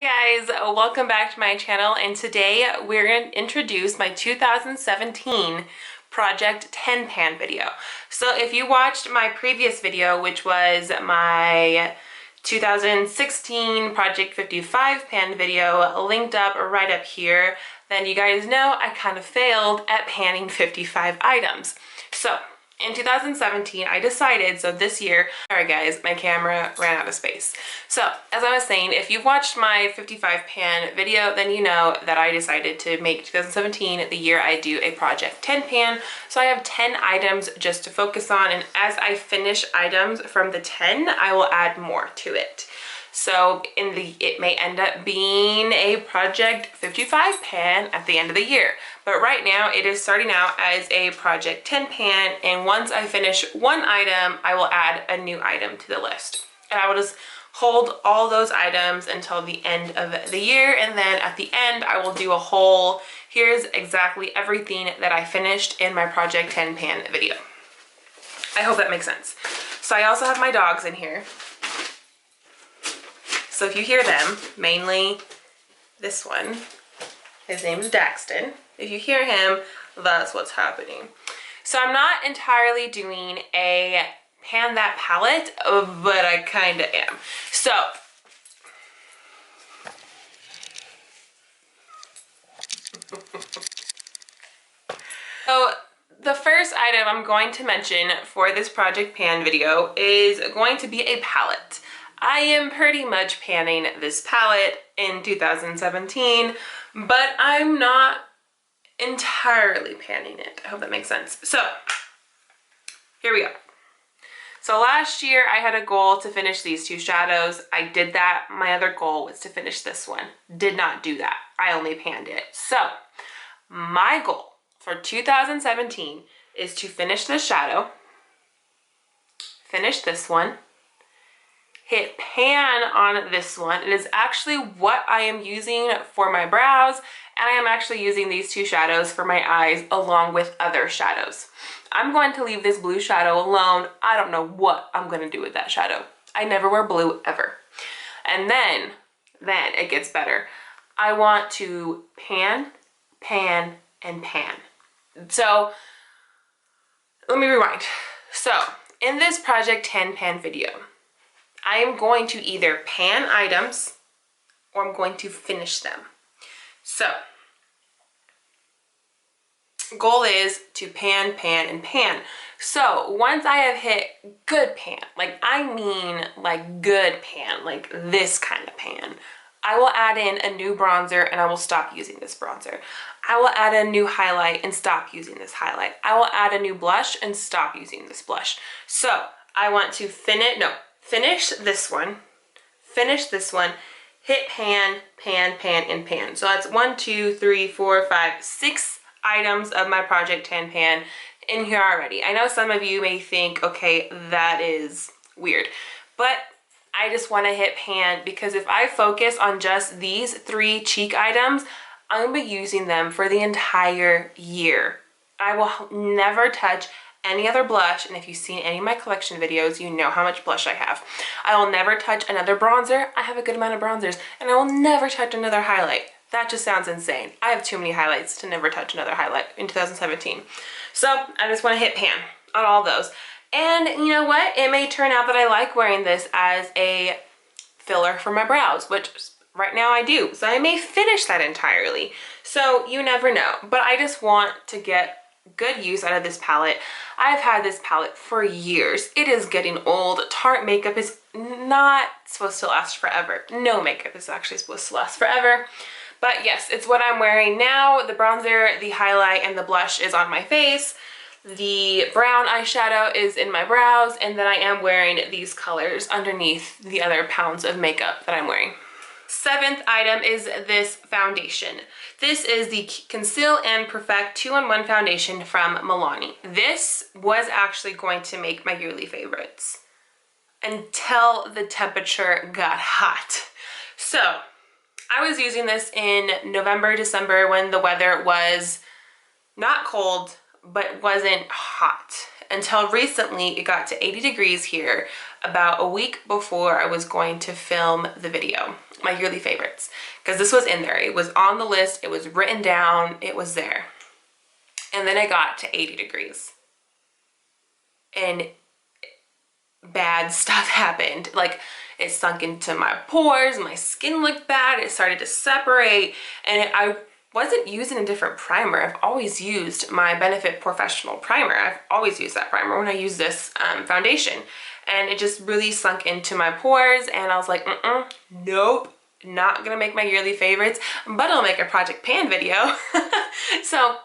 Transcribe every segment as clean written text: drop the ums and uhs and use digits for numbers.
Hey guys, welcome back to my channel, and today we're going to introduce my 2017 Project 10 Pan video. So if you watched my previous video, which was my 2016 Project 55 Pan video, linked up right up here, then you guys know I kind of failed at panning 55 items. So in 2017, I decided, so this year, sorry guys, my camera ran out of space. So as I was saying, if you've watched my 55 pan video, then you know that I decided to make 2017 the year I do a Project 10 pan. So I have 10 items just to focus on, and as I finish items from the 10, I will add more to it. So it may end up being a Project 55 pan at the end of the year. But right now it is starting out as a Project 10 pan, and once I finish one item, I will add a new item to the list. And I will just hold all those items until the end of the year, and then at the end I will do a whole, here's exactly everything that I finished in my Project 10 pan video. I hope that makes sense. So I also have my dogs in here. So if you hear them, mainly this one, his name is Daxton. If you hear him, that's what's happening. So I'm not entirely doing a pan that palette, but I kind of am. So the first item I'm going to mention for this Project Pan video is going to be a palette. I am pretty much panning this palette in 2017, but I'm not entirely panning it. I hope that makes sense. So here we go. So last year I had a goal to finish these two shadows. I did that. My other goal was to finish this one. Did not do that. I only panned it. So my goal for 2017 is to finish this shadow, finish this one, hit pan on this one. It is actually what I am using for my brows, and I am actually using these two shadows for my eyes along with other shadows. I'm going to leave this blue shadow alone. I don't know what I'm going to do with that shadow. I never wear blue ever. And then it gets better. I want to pan, pan, and pan. So let me rewind. So in this Project 10 pan video, I am going to either pan items or I'm going to finish them. So goal is to pan, pan, and pan. So once I have hit good pan, like I mean like good pan, like this kind of pan, I will add in a new bronzer and I will stop using this bronzer. I will add a new highlight and stop using this highlight. I will add a new blush and stop using this blush. So I want to finish this one, hit pan, pan, pan, and pan. So that's 1, 2, 3, 4, 5, 6 items of my Project 10 pan in here already. I know some of you may think, okay, that is weird, but I just want to hit pan because if I focus on just these 3 cheek items, I'm going to be using them for the entire year. I will never touch any other blush, and if you've seen any of my collection videos, you know how much blush I have. I will never touch another bronzer. I have a good amount of bronzers, and I will never touch another highlight. That just sounds insane. I have too many highlights to never touch another highlight in 2017. So I just want to hit pan on all those. And you know what? It may turn out that I like wearing this as a filler for my brows, which right now I do. So I may finish that entirely. So you never know. But I just want to get good use out of this palette. I've had this palette for years. It is getting old. Tarte makeup is not supposed to last forever. No makeup is actually supposed to last forever. But yes, it's what I'm wearing now. The bronzer, the highlight, and the blush is on my face. The brown eyeshadow is in my brows, and then I am wearing these colors underneath the other pounds of makeup that I'm wearing. 7th item is this foundation. This is the Conceal and Perfect 2-in-1 foundation from Milani. This was actually going to make my yearly favorites until the temperature got hot. So I was using this in November, December when the weather was not cold, but wasn't hot. until recently. It got to 80 degrees here about a week before I was going to film the video, my yearly favorites, because this was in there. It was on the list. It was written down. It was there. And then it got to 80 degrees. And bad stuff happened. Like, it sunk into my pores, my skin looked bad, it started to separate, and I wasn't using a different primer. I've always used my Benefit Professional primer. I've always used that primer when I use this foundation, and it just really sunk into my pores, and I was like, nope, not gonna make my yearly favorites, but I'll make a Project Pan video. So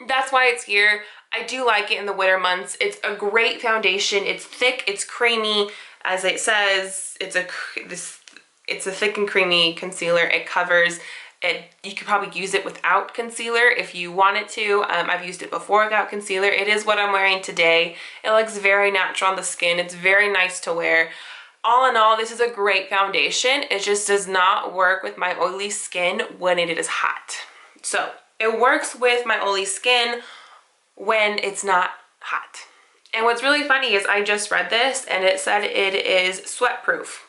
that's why it's here. I do like it in the winter months. It's a great foundation. It's thick, it's creamy. As it says, it's a thick and creamy concealer. It covers it. You could probably use it without concealer if you wanted to. I've used it before without concealer. It is what I'm wearing today. It looks very natural on the skin. It's very nice to wear. All in all, this is a great foundation. It just does not work with my oily skin when it is hot. So it works with my oily skin when it's not hot. And what's really funny is I just read this and it said it is sweat proof.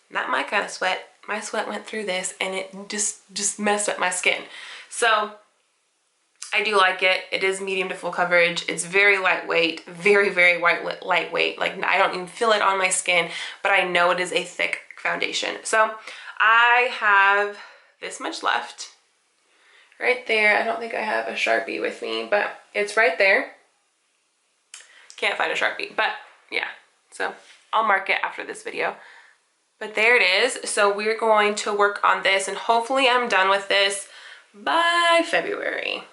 Not my kind of sweat. My sweat went through this and it just messed up my skin. So I do like it. It is medium to full coverage. It's very lightweight, very, very lightweight. Like, I don't even feel it on my skin, but I know it is a thick foundation. So I have this much left right there. I don't think I have a Sharpie with me, but it's right there. Can't find a Sharpie, but yeah, so I'll mark it after this video. But there it is. So we're going to work on this, and hopefully I'm done with this by February.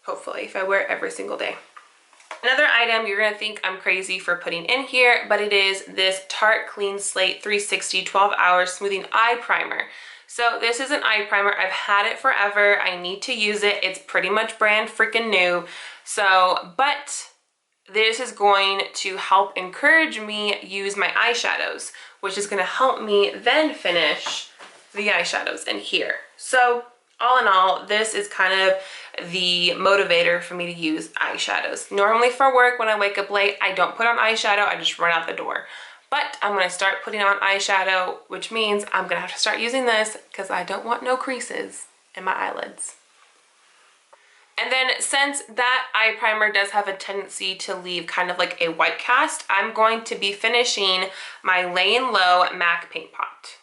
Hopefully, if I wear it every single day. Another item you're gonna think I'm crazy for putting in here, but it is this Tarte Clean Slate 360 12-Hour Smoothing Eye Primer. So this is an eye primer. I've had it forever. I need to use it. It's pretty much brand freaking new. So, but this is going to help encourage me use my eyeshadows, which is going to help me then finish the eyeshadows in here. So all in all, this is kind of the motivator for me to use eyeshadows. Normally for work, when I wake up late, I don't put on eyeshadow. I just run out the door. But I'm going to start putting on eyeshadow, which means I'm going to have to start using this because I don't want no creases in my eyelids. And then since that eye primer does have a tendency to leave kind of like a white cast, I'm going to be finishing my Laying Low MAC Paint Pot.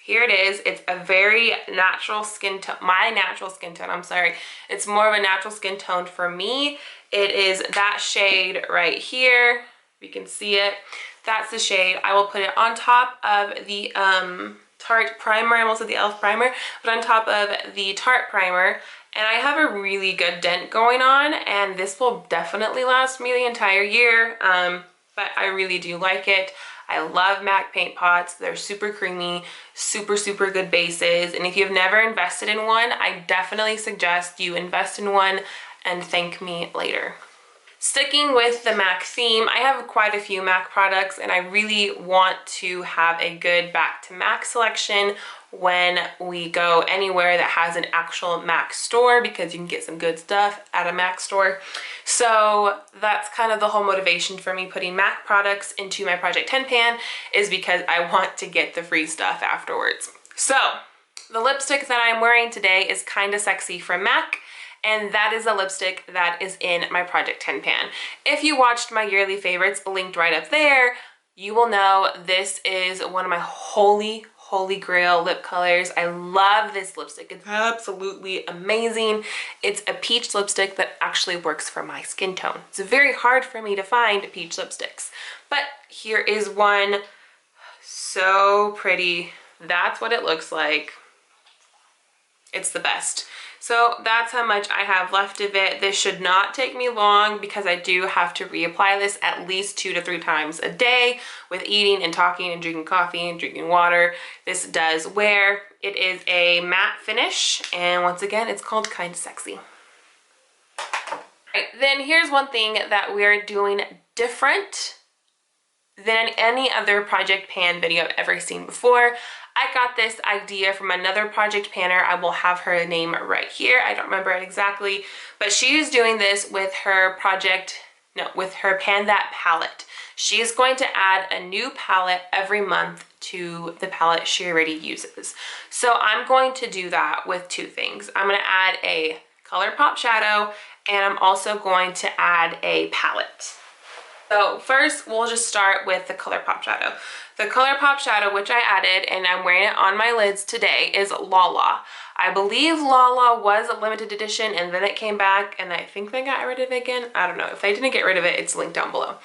Here it is. It's a very natural skin tone, my natural skin tone, I'm sorry. It's more of a natural skin tone for me. It is that shade right here. You can see it. That's the shade. I will put it on top of the Tarte primer. I almost said the e.l.f. primer, but on top of the Tarte primer. And I have a really good dent going on, and this will definitely last me the entire year, but I really do like it. I love MAC paint pots. They're super creamy, super, super good bases, and if you've never invested in one, I definitely suggest you invest in one and thank me later. Sticking with the MAC theme, I have quite a few MAC products, and I really want to have a good back to MAC selection when we go anywhere that has an actual MAC store, because you can get some good stuff at a MAC store. So that's kind of the whole motivation for me putting MAC products into my Project 10 pan, is because I want to get the free stuff afterwards. So the lipstick that I'm wearing today is Kinda Sexy from MAC, and that is a lipstick that is in my Project 10 pan. If you watched my yearly favorites linked right up there, you will know this is one of my holy grail lip colors. I love this lipstick. It's absolutely amazing. It's a peach lipstick that actually works for my skin tone. It's very hard for me to find peach lipsticks, but here is one. So pretty. That's what it looks like. It's the best. So that's how much I have left of it. This should not take me long because I do have to reapply this at least 2 to 3 times a day with eating and talking and drinking coffee and drinking water. This does wear. It is a matte finish, and once again, it's called Kinda Sexy. Right, then here's one thing that we're doing different than any other Project Pan video I've ever seen before. I got this idea from another Project Panner. I will have her name right here. I don't remember it exactly, but she is doing this with her Project with her Pan That palette. She is going to add a new palette every month to the palette she already uses. So I'm going to do that with two things. I'm going to add a Colourpop shadow, and I'm also going to add a palette. So first, we'll just start with the Colourpop shadow. The Colourpop shadow, which I added, and I'm wearing it on my lids today, is Lala. I believe Lala was a limited edition, and then it came back, and I think they got rid of it again. I don't know. If they didn't get rid of it, it's linked down below.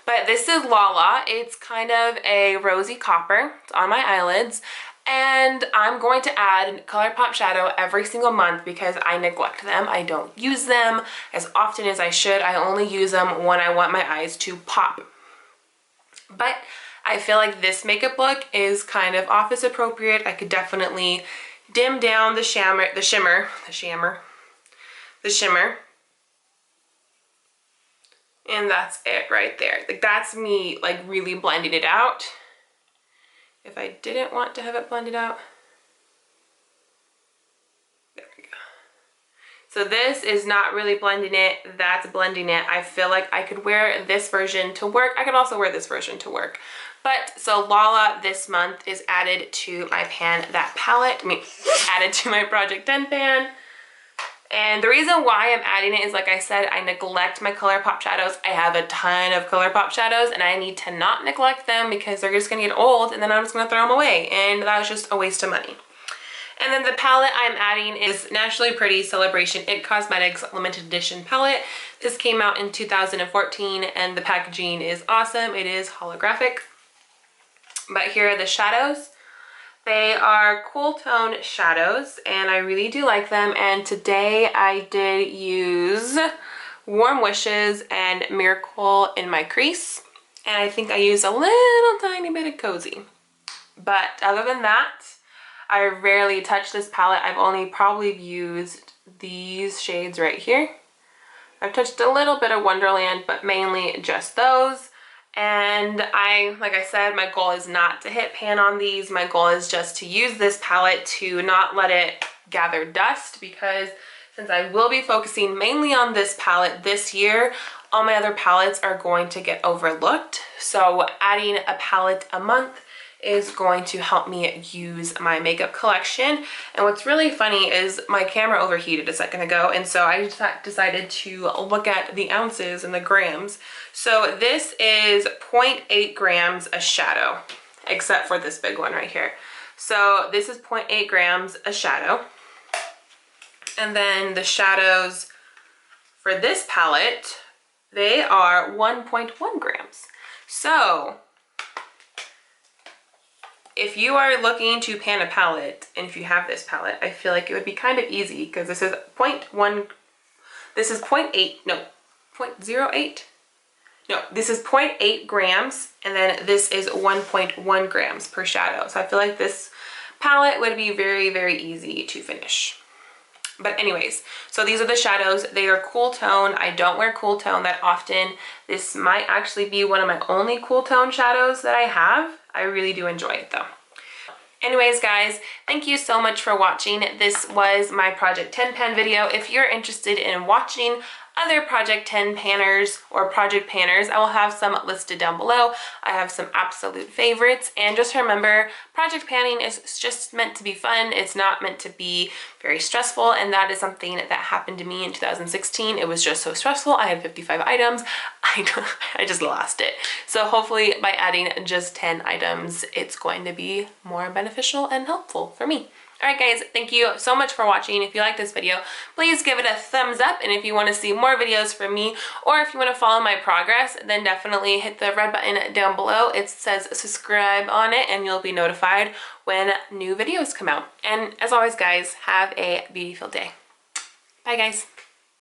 But this is Lala. It's kind of a rosy copper. It's on my eyelids. And I'm going to add Colourpop shadow every single month because I neglect them. I don't use them as often as I should. I only use them when I want my eyes to pop. But I feel like this makeup look is kind of office appropriate. I could definitely dim down the shimmer. And that's it right there. Like, that's me like really blending it out. If I didn't want to have it blended out, there we go. So this is not really blending it, that's blending it. I feel like I could wear this version to work. I could also wear this version to work. But so Lala this month is added to my Pan That palette, added to my Project 10 pan. And the reason why I'm adding it is, like I said, I neglect my Colourpop shadows. I have a ton of Colourpop shadows, and I need to not neglect them because they're just gonna get old, and then I'm just gonna throw them away, and that was just a waste of money. And then the palette I'm adding is Naturally Pretty Celebration It Cosmetics Limited Edition palette. This came out in 2014, and the packaging is awesome. It is holographic. But here are the shadows. They are cool tone shadows, and I really do like them. And today I did use Warm Wishes and Miracle in my crease. And I think I used a little tiny bit of Cozy. But other than that, I rarely touch this palette. I've only probably used these shades right here. I've touched a little bit of Wonderland, but mainly just those. And like I said, my goal is not to hit pan on these. My goal is just to use this palette to not let it gather dust, because since I will be focusing mainly on this palette this year, all my other palettes are going to get overlooked. So adding a palette a month is going to help me use my makeup collection. And what's really funny is my camera overheated a second ago, and so I decided to look at the ounces and the grams. So this is 0.8 grams a shadow, except for this big one right here. So this is 0.8 grams a shadow. And then the shadows for this palette, they are 1.1 grams. So if you are looking to pan a palette, and if you have this palette, I feel like it would be kind of easy, because this is 0.1, this is 0.8, no, 0.08? No, this is 0.8 grams, and then this is 1.1 grams per shadow. So I feel like this palette would be very, very easy to finish. But anyways, so these are the shadows. They are cool tone. I don't wear cool tone that often. This might actually be one of my only cool tone shadows that I have. I really do enjoy it though. Anyways, guys, thank you so much for watching. This was my Project 10 pan video. If you're interested in watching other Project 10 panners or project panners, I will have some listed down below. I have some absolute favorites, and just remember, project panning is just meant to be fun. It's not meant to be very stressful, and that is something that happened to me in 2016. It was just so stressful. I had 55 items. I just lost it. So hopefully by adding just 10 items, it's going to be more beneficial and helpful for me. Alright guys, thank you so much for watching. If you like this video, please give it a thumbs up, and if you want to see more videos from me, or if you want to follow my progress, then definitely hit the red button down below. It says subscribe on it, and you'll be notified when new videos come out. And as always guys, have a beautiful day. Bye guys.